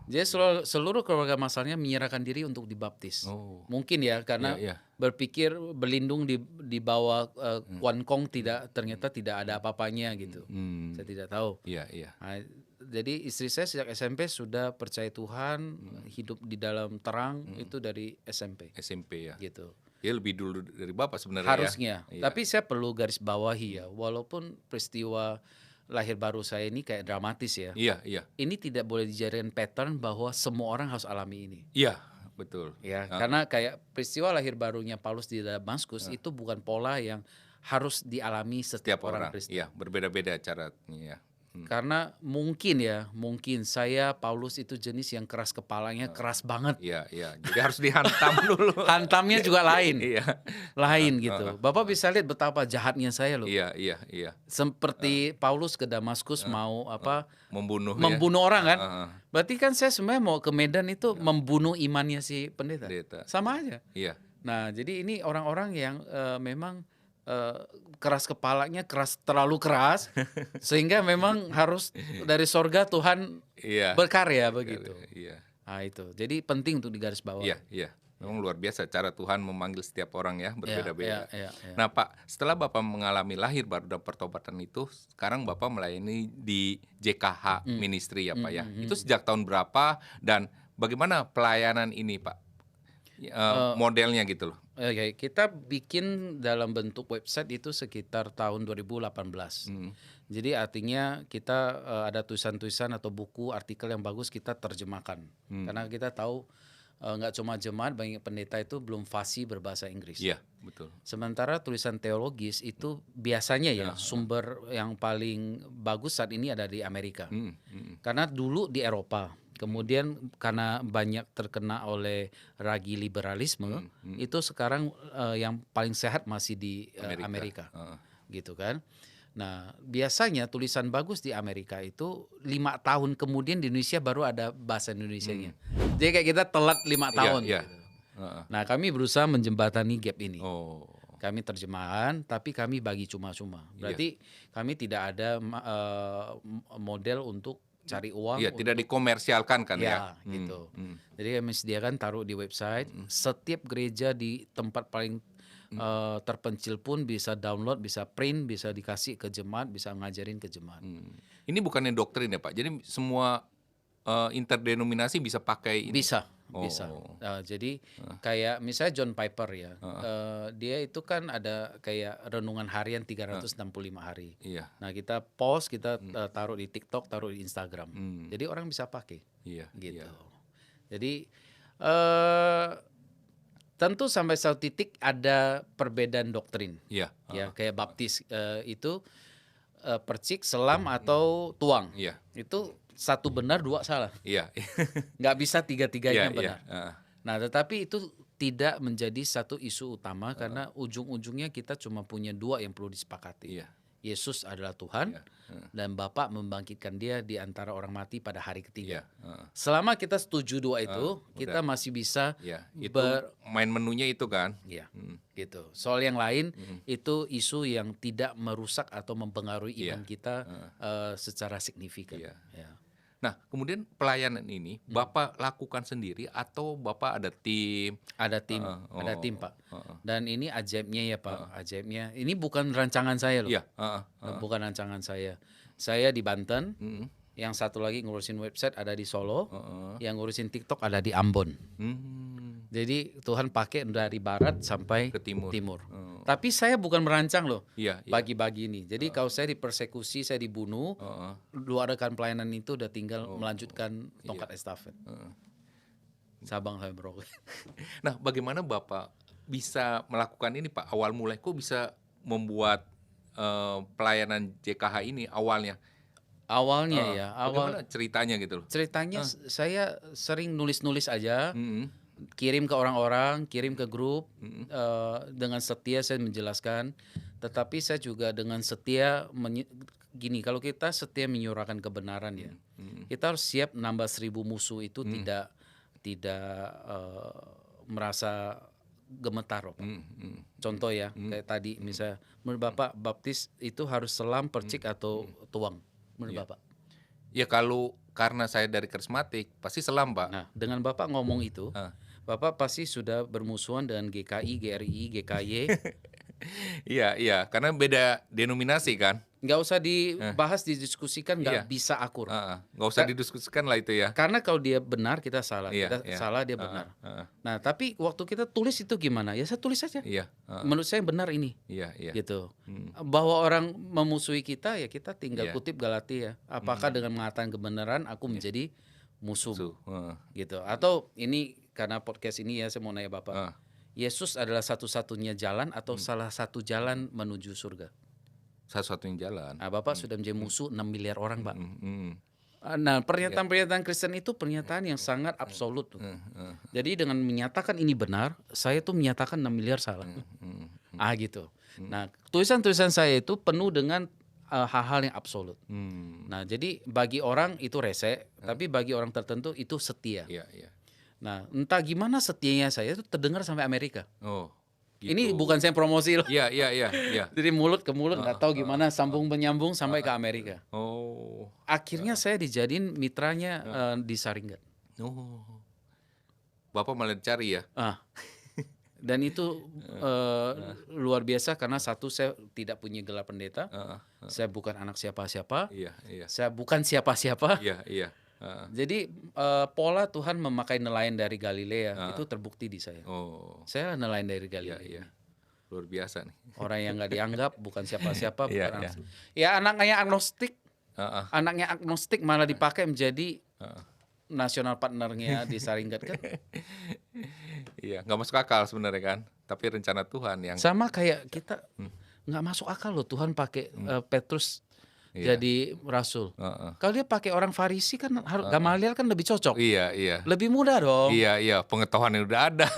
Jadi seluruh keluarga massalnya menyerahkan diri untuk dibaptis. Mungkin ya karena berpikir berlindung di bawah Kwan Kong ternyata tidak ada apa-apanya gitu. Saya tidak tahu. Nah, jadi istri saya sejak SMP sudah percaya Tuhan, hidup di dalam terang itu dari SMP. SMP ya. Gitu. Ya lebih dulu dari Bapak sebenarnya. Harusnya. Tapi saya perlu garis bawahi ya, walaupun peristiwa lahir baru saya ini kayak dramatis ya. Iya. Ini tidak boleh dijadikan pattern bahwa semua orang harus alami ini. Iya, betul. Ya, karena kayak peristiwa lahir barunya Paulus di Damaskus itu bukan pola yang harus dialami setiap orang Kristen. Iya, berbeda-beda caranya. Karena mungkin saya Paulus itu jenis yang keras kepalanya, keras banget. Iya. Jadi harus dihantam dulu. Hantamnya juga lain. Lain Iya. gitu. Bapak bisa lihat betapa jahatnya saya loh. Iya. Seperti Paulus ke Damaskus mau membunuh orang kan. Berarti kan saya sebenarnya mau ke Medan itu membunuh imannya si pendeta. Sama aja. Iya. Nah, jadi ini orang-orang yang memang keras kepalanya, terlalu keras, sehingga memang harus dari sorga Tuhan berkarya begitu. Nah itu, jadi penting untuk digarisbawahi. Iya. Memang luar biasa cara Tuhan memanggil setiap orang ya, berbeda-beda. Iya. Nah Pak, setelah Bapak mengalami lahir baru dan pertobatan itu, sekarang Bapak melayani di JKH Ministry ya Pak ya. Itu sejak tahun berapa dan bagaimana pelayanan ini Pak? Modelnya gitu loh. Kita bikin dalam bentuk website itu sekitar tahun 2018. Jadi artinya kita ada tulisan-tulisan atau buku artikel yang bagus kita terjemahkan. Karena kita tahu nggak cuma jemaat, banyak pendeta itu belum fasih berbahasa Inggris. Iya, betul. Sementara tulisan teologis itu biasanya sumber yang paling bagus saat ini ada di Amerika. Karena dulu di Eropa. Kemudian karena banyak terkena oleh ragi liberalisme, itu sekarang yang paling sehat masih di Amerika. Gitu kan. Nah, biasanya tulisan bagus di Amerika itu 5 tahun kemudian di Indonesia baru ada bahasa Indonesianya. Jadi kayak kita telat 5 tahun. Gitu. Nah, kami berusaha menjembatani gap ini. Kami terjemahan, tapi kami bagi cuma-cuma. Berarti kami tidak ada model untuk cari uang. Iya, tidak dikomersialkan kan ya? Gitu. Jadi kami sediakan taruh di website. Setiap gereja di tempat paling terpencil pun bisa download, bisa print, bisa dikasih ke jemaat, bisa ngajarin ke jemaat. Ini bukannya doktrin ya Pak? Jadi semua interdenominasi bisa pakai ini? Bisa. Oh. Jadi kayak misalnya John Piper ya, dia itu kan ada kayak renungan harian 365 hari. Iya. Nah kita post, kita taruh di TikTok, taruh di Instagram. Jadi orang bisa pakai. Iya. Gitu. Iya. Jadi tentu sampai satu titik ada perbedaan doktrin. Iya. Ya kayak baptis itu percik, selam atau tuang. Iya. Itu satu benar, dua salah. Iya. Nggak bisa tiga-tiganya Iya, benar. iya. Nah, tetapi itu tidak menjadi satu isu utama karena ujung-ujungnya kita cuma punya dua yang perlu disepakati. Iya. Yesus adalah Tuhan dan Bapa membangkitkan dia di antara orang mati pada hari ketiga. Iya. Selama kita setuju dua itu, kita masih bisa Iya. Itu main menunya itu kan? Iya, gitu. Soal yang lain itu isu yang tidak merusak atau mempengaruhi iman kita secara signifikan. Iya. Ya. Nah, kemudian pelayanan ini Bapak lakukan sendiri atau Bapak ada tim? Ada tim, Pak. Dan ini ajaibnya ya Pak, ajaibnya. Ini bukan rancangan saya loh. Iya. Bukan rancangan saya. Saya di Banten. Yang satu lagi ngurusin website ada di Solo. Yang ngurusin TikTok ada di Ambon. Jadi Tuhan pakai dari barat sampai Ke timur. Tapi saya bukan merancang loh. Iya. Bagi-bagi ini. Jadi kalau saya dipersekusi, saya dibunuh, dua rekan pelayanan itu udah tinggal melanjutkan tongkat estafet. Sabang sampai Merauke. Nah, bagaimana Bapak bisa melakukan ini Pak? Awal mulai kok bisa membuat pelayanan JKH ini awalnya? Awalnya Bagaimana ceritanya gitu loh? Ceritanya saya sering nulis-nulis aja. Kirim ke orang-orang, kirim ke grup, dengan setia saya menjelaskan. Tetapi saya juga dengan setia gini, kalau kita setia menyuarakan kebenaran ya, kita harus siap nambah 1.000 musuh itu tidak merasa gemetar, Pak. Contoh ya, kayak tadi misalnya, menurut Bapak baptis itu harus selam, percik atau tuang, menurut Bapak? Ya kalau karena saya dari karismatik pasti selam Pak. Nah, dengan Bapak ngomong itu, Bapak pasti sudah bermusuhan dengan GKI, GRI, GKY. Iya, karena beda denominasi kan. Nggak usah dibahas, didiskusikan, nggak bisa akur. Nggak usah didiskusikan lah itu ya. Karena kalau dia benar, kita salah. Iya. Salah, dia benar. Nah, tapi waktu kita tulis itu gimana? Ya saya tulis saja. Iya. Menurut saya benar ini. Iya. Gitu. Bahwa orang memusuhi kita, ya kita tinggal Iya. kutip Galatia. Apakah dengan mengatakan kebenaran, aku menjadi musuh? Gitu. Atau ini, karena podcast ini ya, saya mau nanya Bapak. Yesus adalah satu-satunya jalan atau salah satu jalan menuju surga? Satu-satunya jalan. Nah, Bapak sudah menjadi musuh 6 miliar orang, Pak. Nah, pernyataan-pernyataan Kristen itu pernyataan yang sangat absolut. Jadi dengan menyatakan ini benar, saya tuh menyatakan 6 miliar salah. Gitu. Nah, tulisan-tulisan saya itu penuh dengan hal-hal yang absolut. Nah, jadi bagi orang itu rese, tapi bagi orang tertentu itu setia. Iya. Nah, entah gimana setianya saya itu terdengar sampai Amerika. Gitu. Ini bukan saya promosi loh. Iya. Dari mulut ke mulut, nggak tahu gimana sambung menyambung sampai ke Amerika. Akhirnya saya dijadiin mitranya di Saringgat. Bapak malah dicari ya? Dan itu luar biasa karena satu, saya tidak punya gelar pendeta, saya bukan anak siapa-siapa, saya bukan siapa-siapa. Iya. Jadi pola Tuhan memakai nelayan dari Galilea itu terbukti di saya. Saya nelayan dari Galilea. Iya. Luar biasa nih. Orang yang nggak dianggap, bukan siapa-siapa, Iya. anaknya agnostik, anaknya agnostik malah dipakai menjadi nasional partnernya di Saringgat kan. Iya, nggak masuk akal sebenarnya kan. Tapi rencana Tuhan yang sama kayak kita nggak masuk akal loh Tuhan pakai Petrus jadi rasul. Kalau dia pakai orang Farisi kan Gamaliel kan lebih cocok. Iya. Lebih mudah dong. Iya. Pengetahuannya udah ada.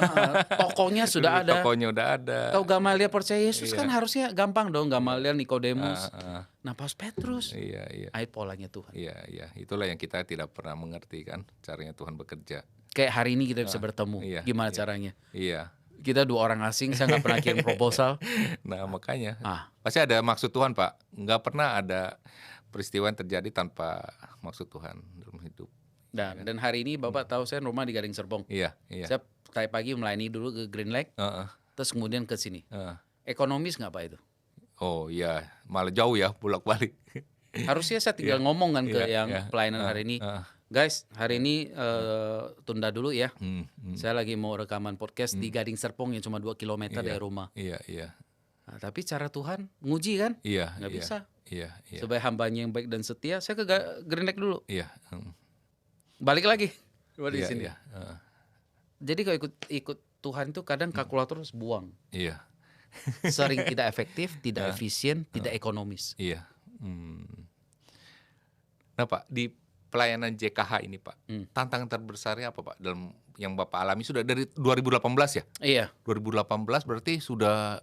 Tokohnya sudah ada. Tokohnya udah ada. Kalau Gamaliel percaya Yesus kan harusnya gampang dong. Gamaliel, Nikodemus. Nah, pas Petrus. Iya. Polanya Tuhan. Iya. Itulah yang kita tidak pernah mengerti kan, caranya Tuhan bekerja. Kayak hari ini kita bisa bertemu. Iya, Gimana caranya? Iya. Kita 2 orang asing, saya nggak pernah kirim proposal. Nah, makanya Ah, pasti ada maksud Tuhan, Pak. Nggak pernah ada peristiwa yang terjadi tanpa maksud Tuhan dalam hidup. dan hari ini Bapak tahu saya rumah di Gading Serpong. Iya, iya. Saya tadi pagi melayani dulu ke Green Lake, Heeh, terus kemudian ke sini. heeh. Ekonomis nggak Pak itu? Oh iya, malah jauh ya bolak-balik. Harusnya saya tinggal Iya, ngomong kan ke iya, yang iya. pelayanan hari ini, Heeh. guys hari ini tunda dulu ya. Hmm. Saya lagi mau rekaman podcast di Gading Serpong yang cuma 2 kilometer dari rumah. Iya, iya. Nah, tapi cara Tuhan nguji kan? Iya, Nggak iya. bisa. Iya, iya. Sebagai hambanya yang baik dan setia, saya ke Green Lake dulu. Iya, Balik lagi. Di iya, sini. iya. Heeh. Jadi kalau ikut Tuhan itu kadang kalkulator harus buang. Iya, Sering tidak efektif, tidak efisien, tidak ekonomis. iya. Nah, Pak, di pelayanan JKH ini, Pak, tantangan terbesarnya apa, Pak? Dalam yang Bapak alami sudah dari 2018 ya? Iya, 2018 berarti sudah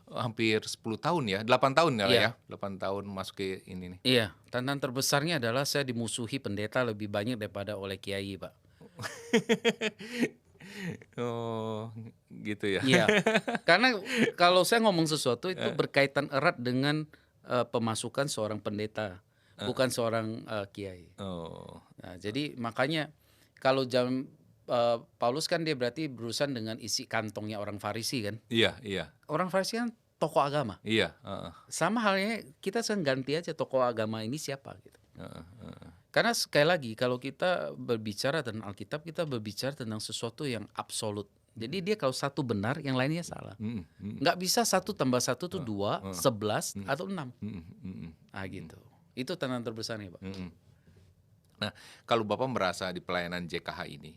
hampir 10 tahun ya, 8 tahun ya, Iya. ya? 8 tahun masuk ke ini nih. iya. Tantangan terbesarnya adalah saya dimusuhi pendeta lebih banyak daripada oleh kiai, Pak. Oh, gitu ya. Iya, karena kalau saya ngomong sesuatu itu berkaitan erat dengan pemasukan seorang pendeta, bukan seorang kiai. Oh, Nah, jadi makanya kalau Paulus kan dia berarti berurusan dengan isi kantongnya orang Farisi kan. iya, iya. Orang Farisi kan tokoh agama. Iya, heeh, Sama halnya kita sekarang ganti aja tokoh agama ini siapa gitu. heeh, heeh. Karena sekali lagi kalau kita berbicara tentang Alkitab, kita berbicara tentang sesuatu yang absolut. Jadi dia kalau satu benar, yang lainnya salah. Nggak bisa 1 tambah 1 tuh 2, 11, atau 6. Nah gitu. Itu tantangan terbesarnya Pak. Nah, kalau Bapak merasa di pelayanan JKH ini,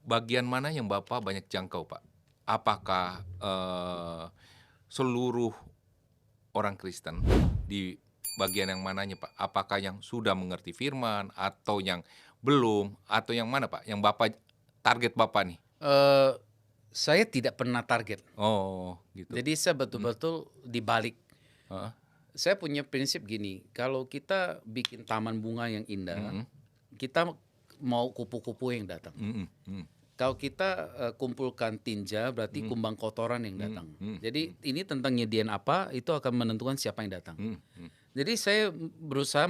bagian mana yang Bapak banyak jangkau, Pak? Apakah seluruh orang Kristen di bagian yang mananya, Pak? Apakah yang sudah mengerti firman atau yang belum atau yang mana, Pak? Yang Bapak target Bapak nih? Saya tidak pernah target. Oh, gitu. Jadi saya betul-betul dibalik. Heeh. Saya punya prinsip gini, kalau kita bikin taman bunga yang indah, kita mau kupu-kupu yang datang. Kalau kita kumpulkan tinja, berarti kumbang kotoran yang datang. Jadi ini tentang nyediain apa, itu akan menentukan siapa yang datang. Jadi saya berusaha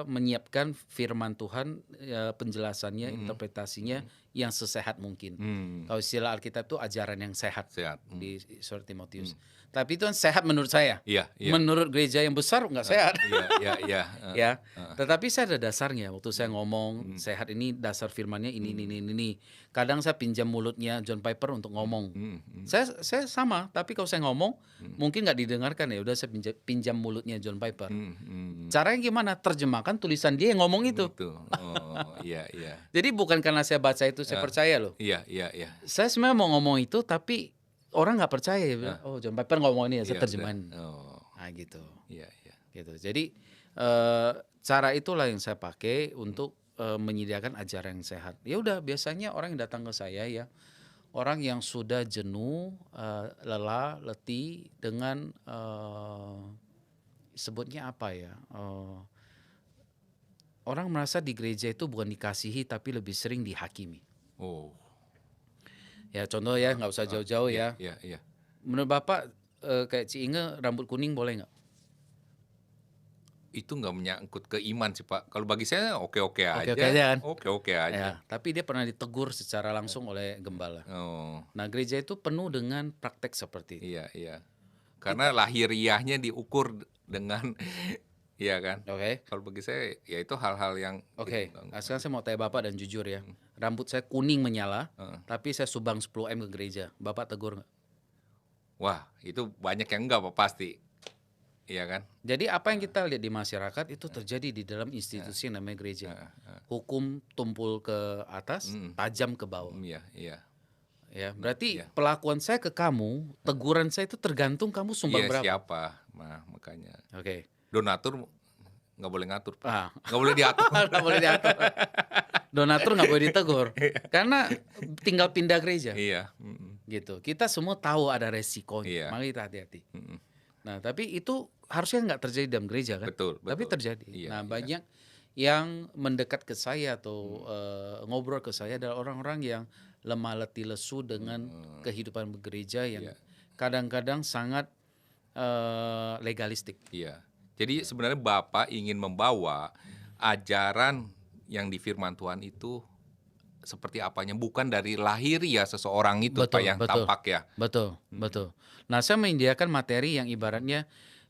menyiapkan firman Tuhan, penjelasannya, interpretasinya yang sesehat mungkin. Kalau istilah Alkitab itu ajaran yang sehat. Sehat. Di surat Timotius. Tapi itu kan sehat menurut saya. Iya, iya. Menurut gereja yang besar nggak sehat. Iya, iya. Ya. Tetapi saya ada dasarnya. Waktu saya ngomong sehat ini dasar firmannya ini. Kadang saya pinjam mulutnya John Piper untuk ngomong. Saya sama. Tapi kalau saya ngomong mungkin nggak didengarkan ya. Udah saya pinjam mulutnya John Piper. Caranya gimana? Terjemahkan tulisan dia yang ngomong itu. Betul. Oh, iya, iya. Jadi bukan karena saya baca itu saya percaya loh. Iya, iya, iya. Saya sebenarnya mau ngomong itu tapi orang nggak percaya ya bilang, oh John Piper ngomong ini ya, saya Iya, terjemahin. Oh, Nah gitu. iya, iya. Gitu. Jadi cara itulah yang saya pakai untuk menyediakan ajaran yang sehat. Ya udah biasanya orang yang datang ke saya ya orang yang sudah jenuh, lelah, letih dengan sebutnya apa ya? Orang merasa di gereja itu bukan dikasihi tapi lebih sering dihakimi. Oh. Ya contoh ya nggak usah jauh-jauh ya. Iya, iya. Menurut Bapak kayak Ci Inge rambut kuning boleh nggak? Itu nggak menyangkut ke iman sih, Pak. Kalau bagi saya oke-oke aja. Oke-oke aja kan? Oke-oke aja. Ya, tapi dia pernah ditegur secara langsung oleh gembala. Oh, Nah, gereja itu penuh dengan praktek seperti itu. iya, iya. Karena lahiriahnya diukur dengan iya kan. Oke. Kalau bagi saya ya itu hal-hal yang Oke. Nah, sekarang saya mau tanya Bapak dan jujur ya. Rambut saya kuning menyala, tapi saya sumbang 10 M ke gereja. Bapak tegur nggak? wah, itu banyak yang enggak, Pak, pasti. Iya kan? Jadi apa yang kita lihat di masyarakat itu terjadi di dalam institusi yang namanya gereja. Hukum tumpul ke atas, tajam ke bawah. Iya, iya. Ya, berarti pelakuan saya ke kamu, teguran saya itu tergantung kamu sumbang Iya, berapa. siapa? Nah, makanya. Oke. Donatur nggak boleh ngatur, Pak. Ah. Nggak boleh diatur. Nggak boleh diatur. Donatur nggak boleh ditegur, karena tinggal pindah gereja. Iya. Gitu. Kita semua tahu ada resikonya, Iya. makanya kita hati-hati. Nah, tapi itu harusnya nggak terjadi dalam gereja kan? Betul, Tapi betul. terjadi. Iya, Nah, iya. banyak yang mendekat ke saya atau ngobrol ke saya adalah orang-orang yang lemah letih lesu dengan kehidupan bergereja yang Iya. kadang-kadang sangat legalistik. Iya. Jadi sebenarnya Bapak ingin membawa ajaran yang di firman Tuhan itu seperti apanya, bukan dari lahiriah seseorang itu Pak Betul, ya, betul, tampak ya. betul, betul. Nah, saya menyediakan materi yang ibaratnya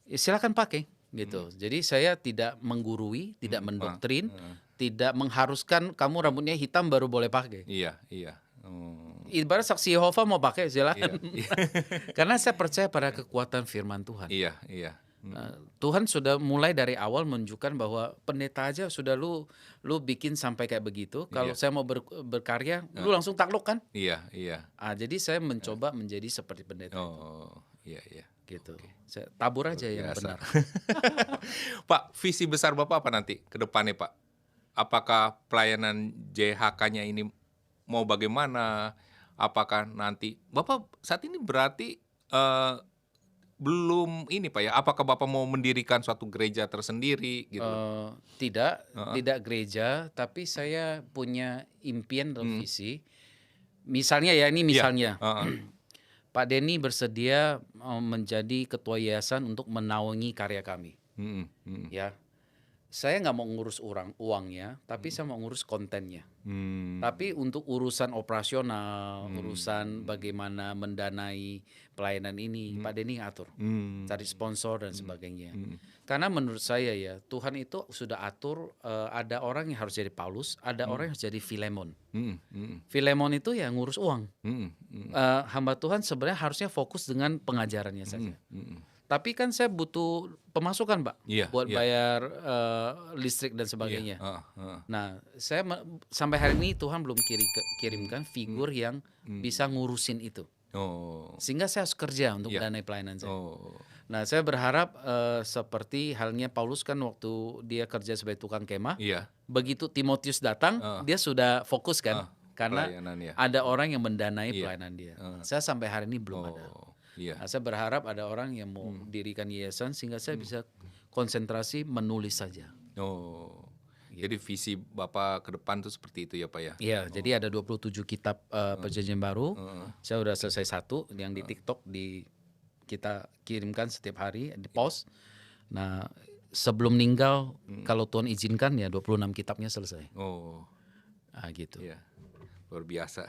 silakan pakai gitu. Jadi saya tidak menggurui, tidak mendoktrin, tidak mengharuskan kamu rambutnya hitam baru boleh pakai. Iya, iya. Oh, Ibarat saksi Yehova mau pakai silakan. iya, Karena saya percaya pada kekuatan firman Tuhan. iya, iya. Nah, Tuhan sudah mulai dari awal menunjukkan bahwa pendeta aja sudah lu bikin sampai kayak begitu. Kalau Iya. saya mau berkarya, lu langsung takluk kan? Iya, iya. Jadi saya mencoba menjadi seperti pendeta Oh, iya, iya. gitu. Saya tabur aja yang Biasa. benar. Pak, visi besar Bapak apa nanti ke depannya, Pak? Apakah pelayanan JHK-nya ini mau bagaimana? Apakah nanti Bapak saat ini berarti belum ini Pak ya? Apakah Bapak mau mendirikan suatu gereja tersendiri gitu? Tidak gereja, tapi saya punya impian dan visi. Misalnya ya, ini Iya. misalnya. Heeh. Pak Denny bersedia menjadi ketua yayasan untuk menaungi karya kami. Mm, mm, Ya, saya nggak mau ngurus uangnya, tapi saya mau ngurus kontennya. mm, Tapi untuk urusan operasional, urusan bagaimana mendanai pelayanan ini, Pak Denny ngatur, mm, cari sponsor dan sebagainya. mm, Karena menurut saya ya, Tuhan itu sudah atur, ada orang yang harus jadi Paulus, ada orang yang harus jadi Filemon. mm, mm, Filemon itu ya ngurus uang. mm, mm, Hamba Tuhan sebenarnya harusnya fokus dengan pengajarannya saja. mm. Tapi kan saya butuh pemasukan, Pak, Iya, buat iya. bayar listrik dan sebagainya. Heeh, heeh. Nah, saya sampai hari ini Tuhan belum kirimkan figur yang bisa ngurusin itu. Oh, Sehingga saya harus kerja untuk Iya. mendanai pelayanan saya. oh, Nah, saya berharap seperti halnya Paulus kan waktu dia kerja sebagai tukang kemah, iya. begitu Timotius datang, dia sudah fokus kan, karena Pelayanan ya. ada orang yang mendanai Iya. pelayanan dia. Saya sampai hari ini belum ada. Oh, iya. Nah, saya berharap ada orang yang mau dirikan yayasan sehingga saya bisa konsentrasi menulis saja. Oh. Jadi visi Bapak ke depan tuh seperti itu ya Pak ya? Iya, jadi ada 27 kitab Perjanjian Baru. Saya udah selesai satu yang di TikTok kita kirimkan setiap hari di post. Nah, sebelum meninggal kalau Tuhan izinkan ya 26 kitabnya selesai. Oh, Gitu. iya. Luar biasa.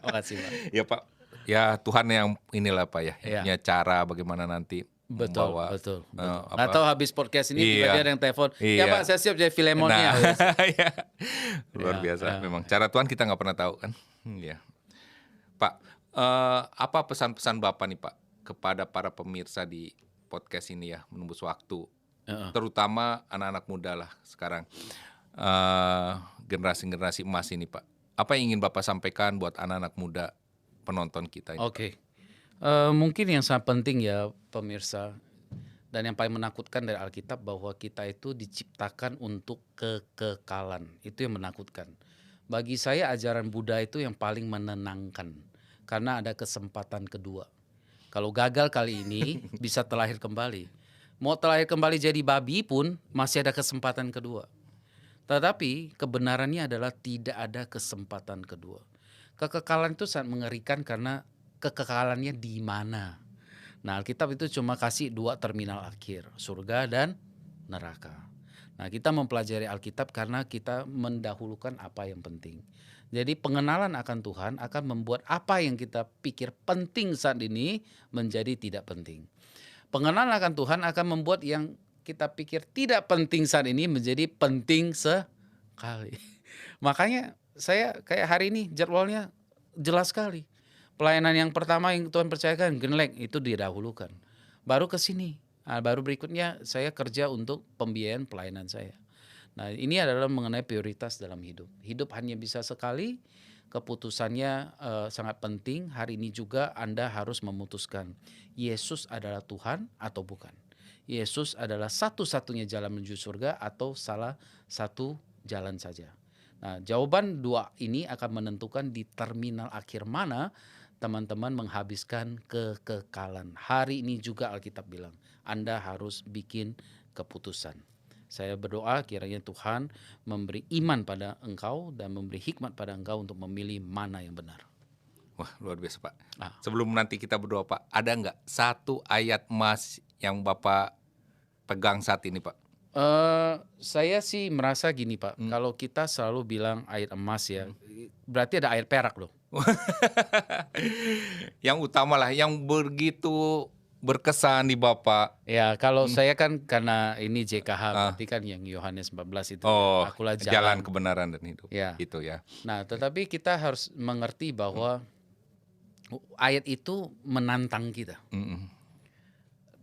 Makasih, Pak. Ya Pak, ya Tuhan yang inilah Pak ya, Iya. punya cara bagaimana nanti Betul, membawa betul. apa? Atau habis podcast ini Iya. tiba-tiba ada yang telepon, ya Iya. Pak saya siap jadi Filemonnya. Nah, iya. Luar Ya, biasa. ya. Memang cara Tuhan kita nggak pernah tahu kan. Iya. Pak, apa pesan-pesan Bapak nih Pak kepada para pemirsa di podcast ini ya, menembus waktu, Heeh. terutama anak-anak muda lah sekarang, generasi-generasi emas ini Pak. Apa yang ingin Bapak sampaikan buat anak-anak muda penonton kita ini? Oke. Mungkin yang sangat penting ya pemirsa dan yang paling menakutkan dari Alkitab bahwa kita itu diciptakan untuk kekekalan. Itu yang menakutkan. Bagi saya ajaran Buddha itu yang paling menenangkan karena ada kesempatan kedua. Kalau gagal kali ini bisa terlahir kembali. Mau terlahir kembali jadi babi pun masih ada kesempatan kedua. Tetapi kebenarannya adalah tidak ada kesempatan kedua. Kekekalan itu sangat mengerikan karena kekekalannya di mana. Nah, Alkitab itu cuma kasih 2 terminal akhir, surga dan neraka. Nah, kita mempelajari Alkitab karena kita mendahulukan apa yang penting. Jadi pengenalan akan Tuhan akan membuat apa yang kita pikir penting saat ini menjadi tidak penting. Pengenalan akan Tuhan akan membuat yang kita pikir tidak penting saat ini menjadi penting sekali. Makanya saya kayak hari ini jadwalnya jelas sekali. Pelayanan yang pertama yang Tuhan percayakan, Genlek, itu didahulukan. Baru ke sini. Nah, baru berikutnya saya kerja untuk pembiayaan pelayanan saya. Nah, ini adalah mengenai prioritas dalam hidup. Hidup hanya bisa sekali, keputusannya sangat penting. Hari ini juga Anda harus memutuskan, Yesus adalah Tuhan atau bukan. Yesus adalah satu-satunya jalan menuju surga atau salah satu jalan saja. Nah, jawaban 2 ini akan menentukan di terminal akhir mana teman-teman menghabiskan kekekalan. Hari ini juga Alkitab bilang, Anda harus bikin keputusan. Saya berdoa kiranya Tuhan memberi iman pada engkau dan memberi hikmat pada engkau untuk memilih mana yang benar. Wah, luar biasa Pak. Ah. Sebelum nanti kita berdoa Pak, ada nggak satu ayat emas yang Bapak pegang saat ini Pak? Saya sih merasa gini Pak, kalau kita selalu bilang ayat emas ya, berarti ada ayat perak loh. Yang utama lah, yang begitu berkesan di Bapak. Ya kalau saya kan karena ini JKH, berarti kan yang Yohanes 14 itu. Oh, Akulah jalan kebenaran dan hidup. Ya. Itu ya. Nah, tetapi kita harus mengerti bahwa ayat itu menantang kita.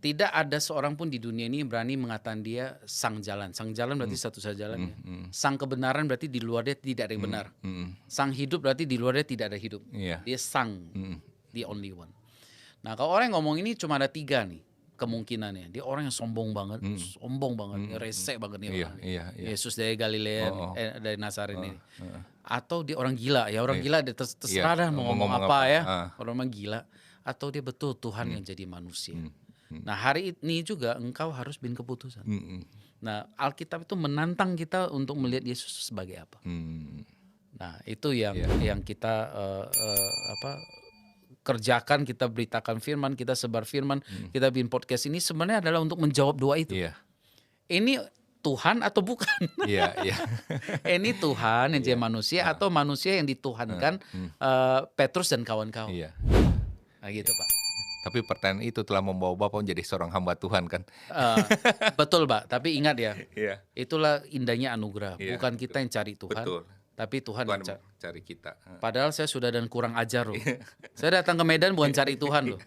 Tidak ada seorang pun di dunia ini berani mengatakan dia sang jalan. Sang jalan berarti satu saja jalan. Sang kebenaran berarti di luar dia tidak ada yang benar. Sang hidup berarti di luar dia tidak ada hidup. Iya. Dia sang, the only one. Nah kalau orang yang ngomong ini cuma ada 3 nih kemungkinannya. Dia orang yang sombong banget, rese banget nih orang. Iya. Yesus dari Galilea, dari Nazaret ini. Atau dia orang gila ya, orang gila dia terserah dah mau ngomong apa ya. Orang gila. Atau dia betul Tuhan yang jadi manusia. Nah hari ini juga engkau harus bikin keputusan. Nah Alkitab itu menantang kita untuk melihat Yesus sebagai apa. Nah itu yang kita kerjakan, kita beritakan firman, kita sebar firman, kita bikin podcast ini sebenarnya adalah untuk menjawab doa itu. Ini Tuhan atau bukan? Ini Tuhan yang jadi manusia atau manusia yang dituhankan Petrus dan kawan-kawan. Nah gitu Pak. Tapi pertanyaan itu telah membawa Bapak menjadi seorang hamba Tuhan kan? Betul Pak, tapi ingat ya, Iya. itulah indahnya anugerah. Iya, Bukan kita yang cari Tuhan, Betul. tapi Tuhan yang cari kita. Padahal saya sudah dan kurang ajar loh. Saya datang ke Medan bukan cari Tuhan loh.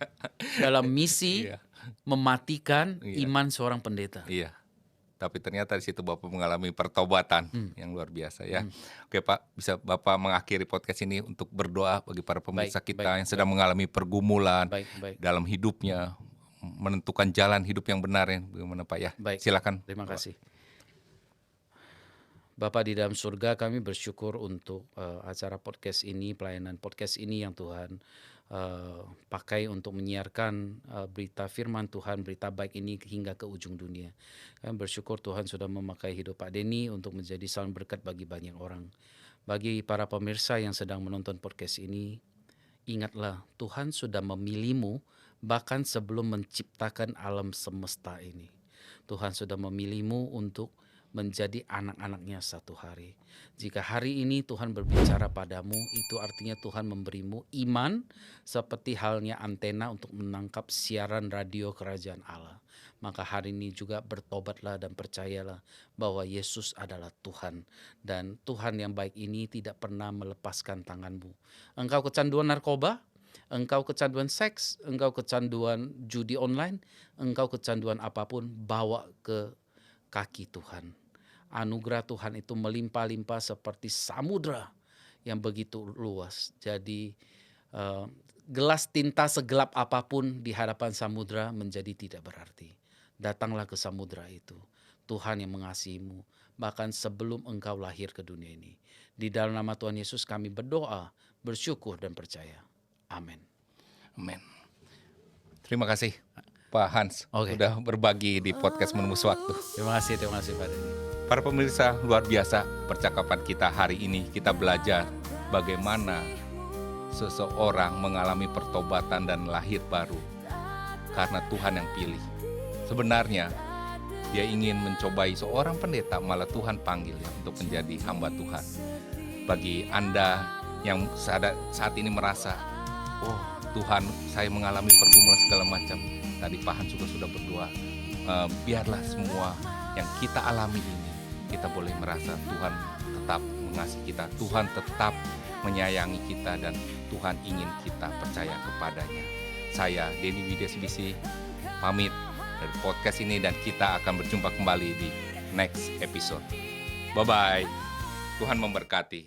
Dalam misi mematikan iman seorang pendeta. Iya. Tapi ternyata di situ Bapak mengalami pertobatan yang luar biasa ya. Oke Pak, bisa Bapak mengakhiri podcast ini untuk berdoa bagi para pemirsa kita yang sedang mengalami pergumulan dalam hidupnya, menentukan jalan hidup yang benar ya. Bagaimana Pak ya? Silakan. Terima kasih. Bapak di dalam surga, kami bersyukur untuk acara podcast ini, pelayanan podcast ini yang Tuhan pakai untuk menyiarkan berita firman Tuhan, berita baik ini hingga ke ujung dunia. Kami bersyukur Tuhan sudah memakai hidup Pak Denny untuk menjadi saluran berkat bagi banyak orang. Bagi para pemirsa yang sedang menonton podcast ini, ingatlah Tuhan sudah memilihmu bahkan sebelum menciptakan alam semesta ini. Tuhan sudah memilihmu untuk menjadi anak-anaknya satu hari. Jika hari ini Tuhan berbicara padamu, itu artinya Tuhan memberimu iman seperti halnya antena untuk menangkap siaran radio kerajaan Allah. Maka hari ini juga bertobatlah dan percayalah bahwa Yesus adalah Tuhan. Dan Tuhan yang baik ini tidak pernah melepaskan tanganmu. Engkau kecanduan narkoba, engkau kecanduan seks, engkau kecanduan judi online, engkau kecanduan apapun, bawa ke kaki Tuhan. Anugerah Tuhan itu melimpah-limpah seperti samudra yang begitu luas. Jadi gelas tinta segelap apapun di hadapan samudra menjadi tidak berarti. Datanglah ke samudra itu. Tuhan yang mengasihimu bahkan sebelum engkau lahir ke dunia ini. Di dalam nama Tuhan Yesus kami berdoa, bersyukur dan percaya. Amin. Amin. Terima kasih Pak Hans sudah berbagi di podcast Menembus Waktu. Terima kasih Pak Denny. Para pemirsa, luar biasa percakapan kita hari ini. Kita belajar bagaimana seseorang mengalami pertobatan dan lahir baru karena Tuhan yang pilih. Sebenarnya dia ingin mencobai seorang pendeta, malah Tuhan panggil ya untuk menjadi hamba Tuhan. Bagi Anda yang saat ini merasa, oh Tuhan, saya mengalami pergumulan segala macam. Tadi Pak Hans juga sudah berdoa, biarlah semua yang kita alami ini, kita boleh merasa Tuhan tetap mengasihi kita, Tuhan tetap menyayangi kita, dan Tuhan ingin kita percaya kepadanya. Saya Denny Widya Sibisi pamit dari podcast ini, dan kita akan berjumpa kembali di next episode. Bye-bye. Tuhan memberkati.